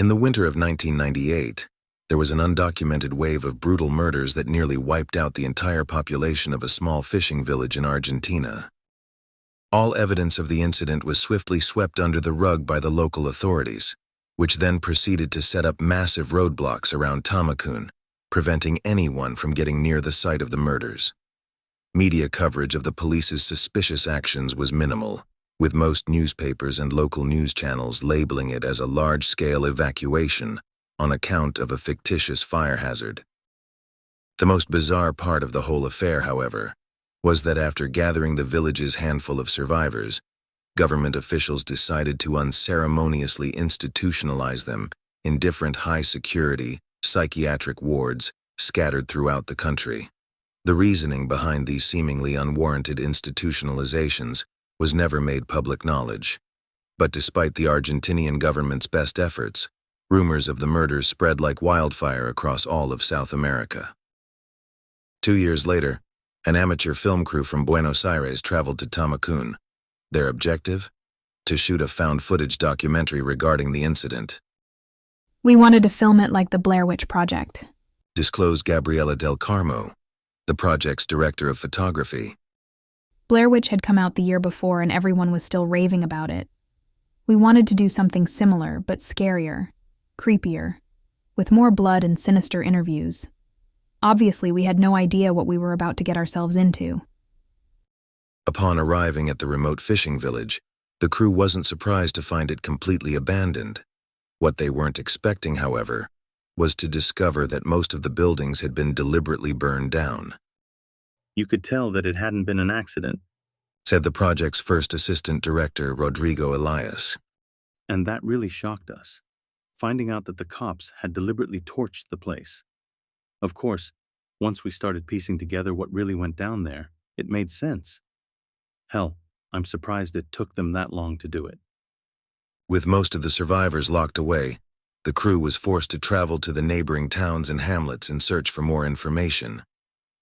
In the winter of 1998, there was an undocumented wave of brutal murders that nearly wiped out the entire population of a small fishing village in Argentina. All evidence of the incident was swiftly swept under the rug by the local authorities, which then proceeded to set up massive roadblocks around Tamacun, preventing anyone from getting near the site of the murders. Media coverage of the police's suspicious actions was minimal, with most newspapers and local news channels labeling it as a large-scale evacuation on account of a fictitious fire hazard. The most bizarre part of the whole affair, however, was that after gathering the village's handful of survivors, government officials decided to unceremoniously institutionalize them in different high-security, psychiatric wards scattered throughout the country. The reasoning behind these seemingly unwarranted institutionalizations was never made public knowledge. But despite the Argentinian government's best efforts, rumors of the murders spread like wildfire across all of South America. 2 years later, an amateur film crew from Buenos Aires traveled to Tamacun. Their objective? To shoot a found-footage documentary regarding the incident. We wanted to film it like the Blair Witch Project, Disclosed Gabriela del Carmo, the project's director of photography. Blair Witch had come out the year before and everyone was still raving about it. We wanted to do something similar, but scarier, creepier, with more blood and sinister interviews. Obviously, we had no idea what we were about to get ourselves into. Upon arriving at the remote fishing village, the crew wasn't surprised to find it completely abandoned. What they weren't expecting, however, was to discover that most of the buildings had been deliberately burned down. You could tell that it hadn't been an accident, said the project's first assistant director, Rodrigo Elias. and that really shocked us, finding out that the cops had deliberately torched the place. Of course, once we started piecing together what really went down there, it made sense. Hell, I'm surprised it took them that long to do it. With most of the survivors locked away, the crew was forced to travel to the neighboring towns and hamlets in search for more information.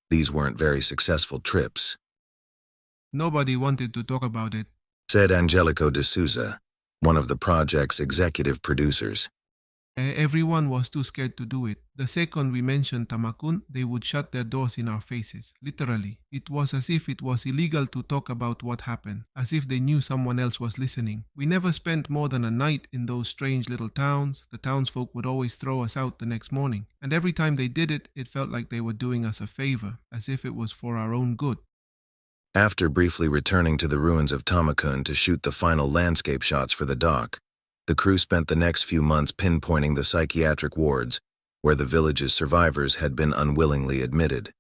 These weren't very successful trips, Nobody wanted to talk about it. said Angelico de Souza, one of the project's executive producers. Everyone was too scared to do it. The second we mentioned Tamacun, they would shut their doors in our faces. Literally. It was as if it was illegal to talk about what happened, as if they knew someone else was listening. We never spent more than a night in those strange little towns. The townsfolk would always throw us out the next morning. And every time they did it, it felt like they were doing us a favor, as if it was for our own good. After briefly returning to the ruins of Tamacun to shoot the final landscape shots for the doc, the crew spent the next few months pinpointing the psychiatric wards where the village's survivors had been unwillingly admitted.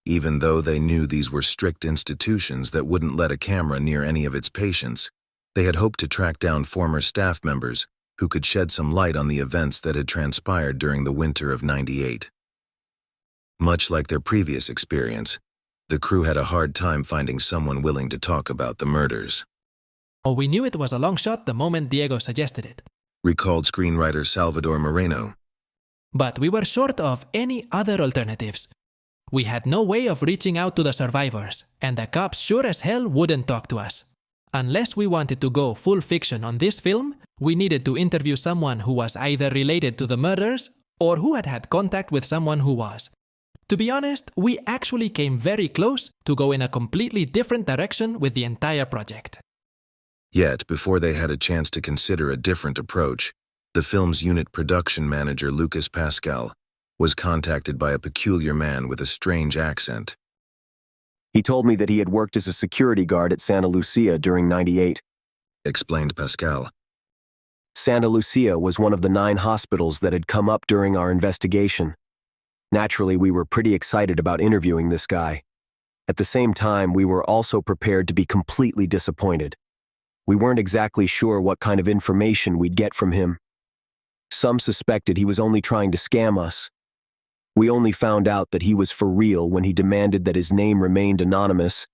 Even though they knew these were strict institutions that wouldn't let a camera near any of its patients, they had hoped to track down former staff members who could shed some light on the events that had transpired during the winter of '98. Much like their previous experience, the crew had a hard time finding someone willing to talk about the murders, Oh, we knew it was a long shot the moment Diego suggested it. recalled screenwriter Salvador Moreno. But we were short of any other alternatives. We had no way of reaching out to the survivors, and the cops sure as hell wouldn't talk to us. Unless we wanted to go full fiction on this film, we needed to interview someone who was either related to the murders or who had had contact with someone who was. To be honest, we actually came very close to go in a completely different direction with the entire project. Yet, before they had a chance to consider a different approach, the film's unit production manager, Lucas Pascal, was contacted by a peculiar man with a strange accent. He told me that he had worked as a security guard at Santa Lucia during '98. Explained Pascal. Santa Lucia was one of the 9 hospitals that had come up during our investigation. Naturally, we were pretty excited about interviewing this guy. At the same time, we were also prepared to be completely disappointed. We weren't exactly sure what kind of information we'd get from him. Some suspected he was only trying to scam us. We only found out that he was for real when he demanded that his name remained anonymous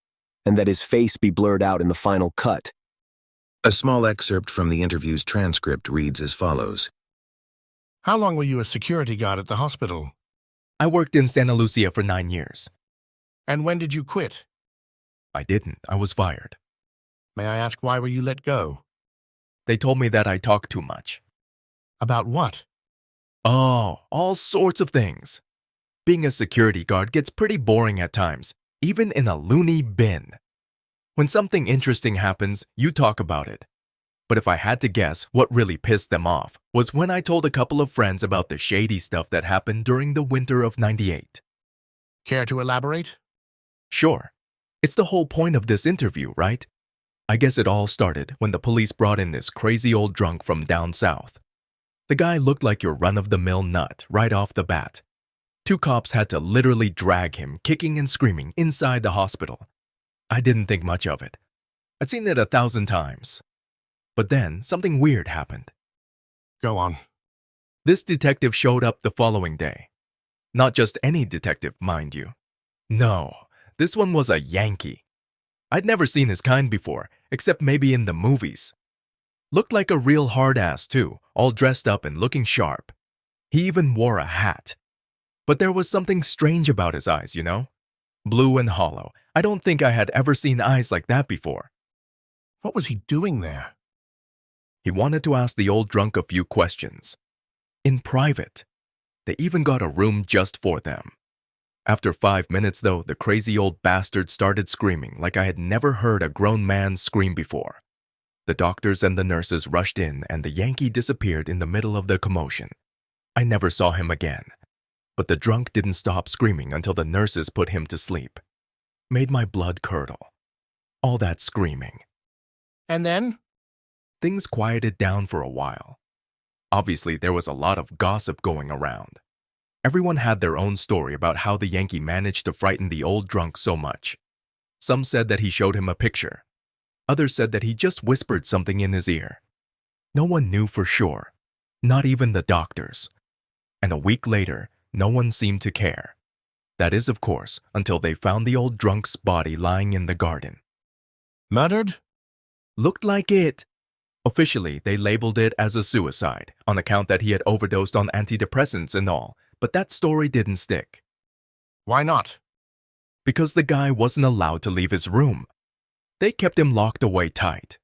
and that his face be blurred out in the final cut. A small excerpt from the interview's transcript reads as follows. How long were you a security guard at the hospital? I worked in Santa Lucia for 9 years. And when did you quit? I didn't. I was fired. May I ask why were you let go? They told me that I talked too much. About what? Oh, all sorts of things. Being a security guard gets pretty boring at times, even in a loony bin. When something interesting happens, you talk about it. But if I had to guess, what really pissed them off was when I told a couple of friends about the shady stuff that happened during the winter of '98. Care to elaborate? Sure. It's the whole point of this interview, right? I guess it all started when the police brought in this crazy old drunk from down south. The guy looked like your run-of-the-mill nut right off the bat. 2 cops had to literally drag him, kicking and screaming, inside the hospital. I didn't think much of it. I'd seen it 1,000 times. But then, something weird happened. Go on. This detective showed up the following day. Not just any detective, mind you. No, this one was a Yankee. I'd never seen his kind before, except maybe in the movies. Looked like a real hard-ass too, all dressed up and looking sharp. He even wore a hat. But there was something strange about his eyes, you know? Blue and hollow. I don't think I had ever seen eyes like that before. What was he doing there? He wanted to ask the old drunk a few questions. In private. They even got a room just for them. After 5 minutes, though, the crazy old bastard started screaming like I had never heard a grown man scream before. The doctors and the nurses rushed in, and the Yankee disappeared in the middle of the commotion. I never saw him again. But the drunk didn't stop screaming until the nurses put him to sleep. Made my blood curdle. All that screaming. And then? Things quieted down for a while. Obviously, there was a lot of gossip going around. Everyone had their own story about how the Yankee managed to frighten the old drunk so much. Some said that he showed him a picture. Others said that he just whispered something in his ear. No one knew for sure, not even the doctors. And a week later, no one seemed to care. That is, of course, until they found the old drunk's body lying in the garden. Murdered? Looked like it. Officially, they labeled it as a suicide, on account that he had overdosed on antidepressants and all, but that story didn't stick. Why not? Because the guy wasn't allowed to leave his room. They kept him locked away tight.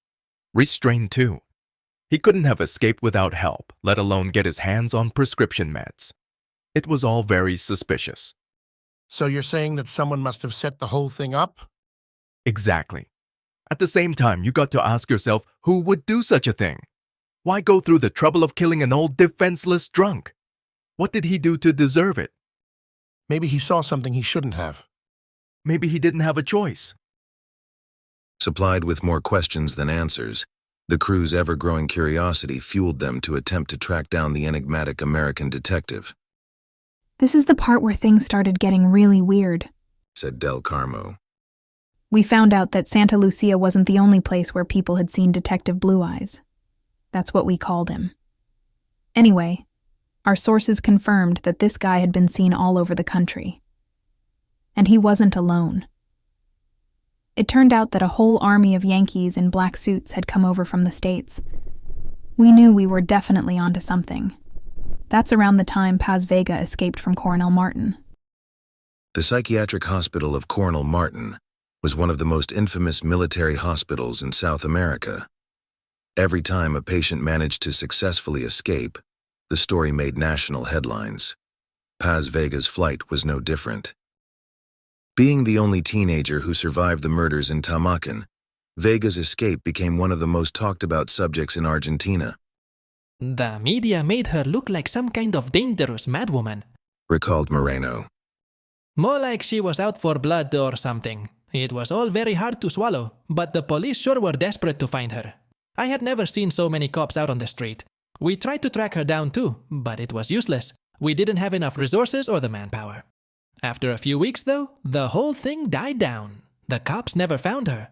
Restrained too. He couldn't have escaped without help, let alone get his hands on prescription meds. It was all very suspicious. So you're saying that someone must have set the whole thing up? Exactly. At the same time, you got to ask yourself who would do such a thing. Why go through the trouble of killing an old defenseless drunk? What did he do to deserve it? Maybe he saw something he shouldn't have. Maybe he didn't have a choice. Supplied with more questions than answers, the crew's ever-growing curiosity fueled them to attempt to track down the enigmatic American detective, This is the part where things started getting really weird. said Del Carmo. We found out that Santa Lucia wasn't the only place where people had seen Detective Blue Eyes. That's what we called him. Anyway, our sources confirmed that this guy had been seen all over the country. And he wasn't alone. It turned out that a whole army of Yankees in black suits had come over from the States. We knew we were definitely onto something. That's around the time Paz Vega escaped from Coronel Martin. The psychiatric hospital of Coronel Martin was one of the most infamous military hospitals in South America. Every time a patient managed to successfully escape, the story made national headlines. Paz Vega's flight was no different. Being the only teenager who survived the murders in Tamacan, Vega's escape became one of the most talked about subjects in Argentina, The media made her look like some kind of dangerous madwoman. recalled Moreno. More like she was out for blood or something. It was all very hard to swallow, but the police sure were desperate to find her. I had never seen so many cops out on the street. We tried to track her down too, but it was useless. We didn't have enough resources or the manpower. After a few weeks though, the whole thing died down. The cops never found her.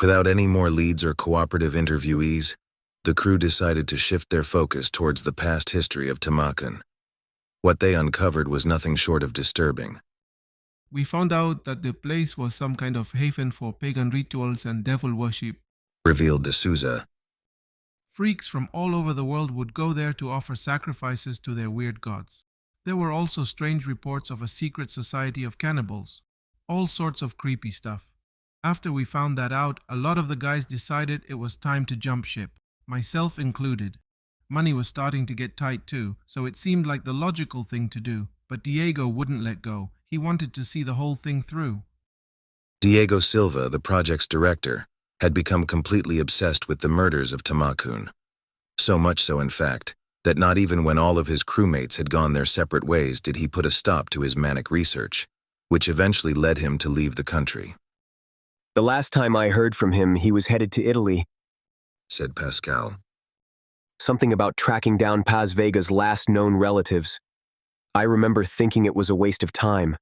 Without any more leads or cooperative interviewees, the crew decided to shift their focus towards the past history of Tamacan. What they uncovered was nothing short of disturbing. We found out that the place was some kind of haven for pagan rituals and devil worship. Revealed de Souza. Freaks from all over the world would go there to offer sacrifices to their weird gods. There were also strange reports of a secret society of cannibals. All sorts of creepy stuff. After we found that out, a lot of the guys decided it was time to jump ship, myself included. Money was starting to get tight too, so it seemed like the logical thing to do. But Diego wouldn't let go. He wanted to see the whole thing through. Diego Silva, the project's director, had become completely obsessed with the murders of Tamakun. So much so, in fact, that not even when all of his crewmates had gone their separate ways did he put a stop to his manic research, which eventually led him to leave the country. The last time I heard from him, he was headed to Italy, said Pascal. Something about tracking down Paz Vega's last known relatives. I remember thinking it was a waste of time.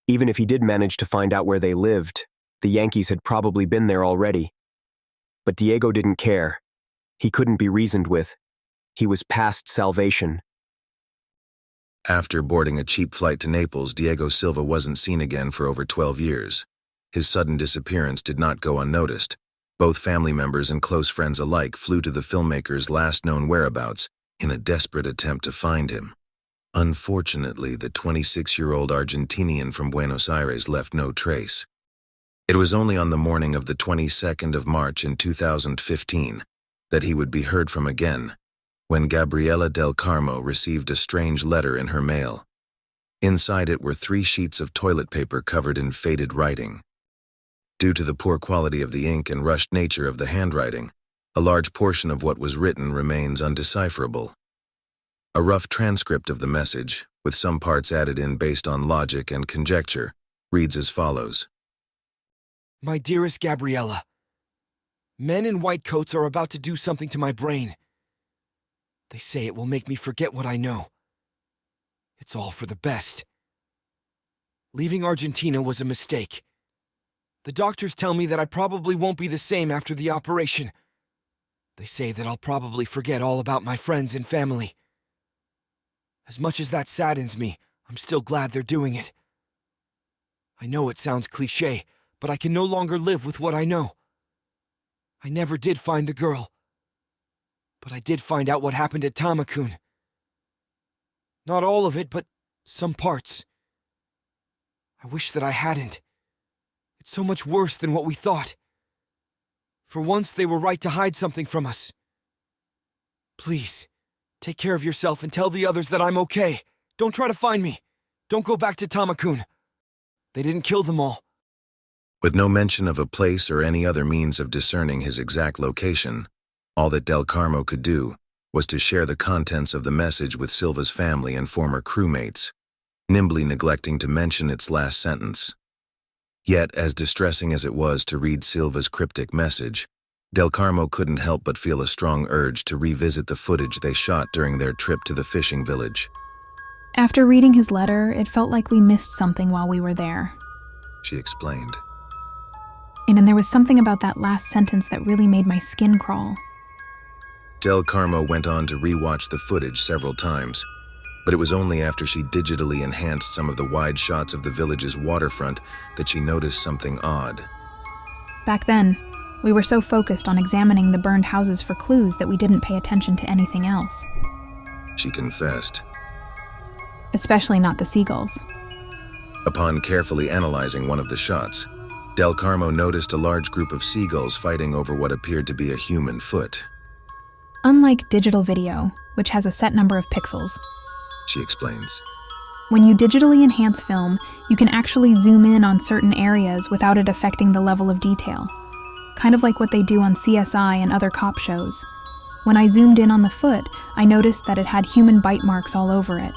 Even if he did manage to find out where they lived, the Yankees had probably been there already. But Diego didn't care. He couldn't be reasoned with. He was past salvation. After boarding a cheap flight to Naples, Diego Silva wasn't seen again for over 12 years. His sudden disappearance did not go unnoticed. Both family members and close friends alike flew to the filmmaker's last known whereabouts in a desperate attempt to find him. Unfortunately, the 26-year-old Argentinian from Buenos Aires left no trace. It was only on the morning of the 22nd of March in 2015 that he would be heard from again, when Gabriela del Carmo received a strange letter in her mail. Inside it were 3 sheets of toilet paper covered in faded writing. Due to the poor quality of the ink and rushed nature of the handwriting, a large portion of what was written remains undecipherable. A rough transcript of the message, with some parts added in based on logic and conjecture, reads as follows. My dearest Gabriella, men in white coats are about to do something to my brain. They say it will make me forget what I know. It's all for the best. Leaving Argentina was a mistake. The doctors tell me that I probably won't be the same after the operation. They say that I'll probably forget all about my friends and family. As much as that saddens me, I'm still glad they're doing it. I know it sounds cliché, but I can no longer live with what I know. I never did find the girl. But I did find out what happened at Tamakun. Not all of it, but some parts. I wish that I hadn't. It's so much worse than what we thought. For once, they were right to hide something from us. Please, take care of yourself and tell the others that I'm okay. Don't try to find me. Don't go back to Tamakun. They didn't kill them all. With no mention of a place or any other means of discerning his exact location, all that Del Carmo could do was to share the contents of the message with Silva's family and former crewmates, nimbly neglecting to mention its last sentence. Yet, as distressing as it was to read Silva's cryptic message, Del Carmo couldn't help but feel a strong urge to revisit the footage they shot during their trip to the fishing village. After reading his letter, it felt like we missed something while we were there. She explained. And then there was something about that last sentence that really made my skin crawl. Del Carmo went on to rewatch the footage several times, but it was only after she digitally enhanced some of the wide shots of the village's waterfront that she noticed something odd. Back then, we were so focused on examining the burned houses for clues that we didn't pay attention to anything else. She confessed. Especially not the seagulls. Upon carefully analyzing one of the shots, Del Carmo noticed a large group of seagulls fighting over what appeared to be a human foot. Unlike digital video, which has a set number of pixels, she explains. When you digitally enhance film, you can actually zoom in on certain areas without it affecting the level of detail. Kind of like what they do on CSI and other cop shows. When I zoomed in on the foot, I noticed that it had human bite marks all over it.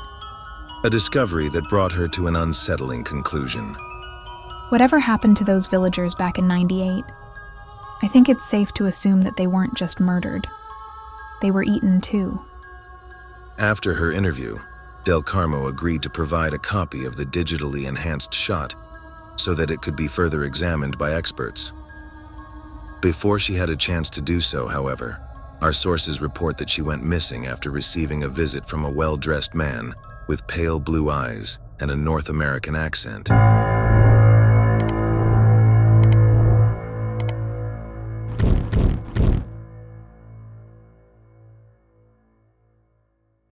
A discovery that brought her to an unsettling conclusion. Whatever happened to those villagers back in '98, I think it's safe to assume that they weren't just murdered. They were eaten too. After her interview, Del Carmo agreed to provide a copy of the digitally enhanced shot so that it could be further examined by experts. Before she had a chance to do so, however, our sources report that she went missing after receiving a visit from a well-dressed man with pale blue eyes and a North American accent.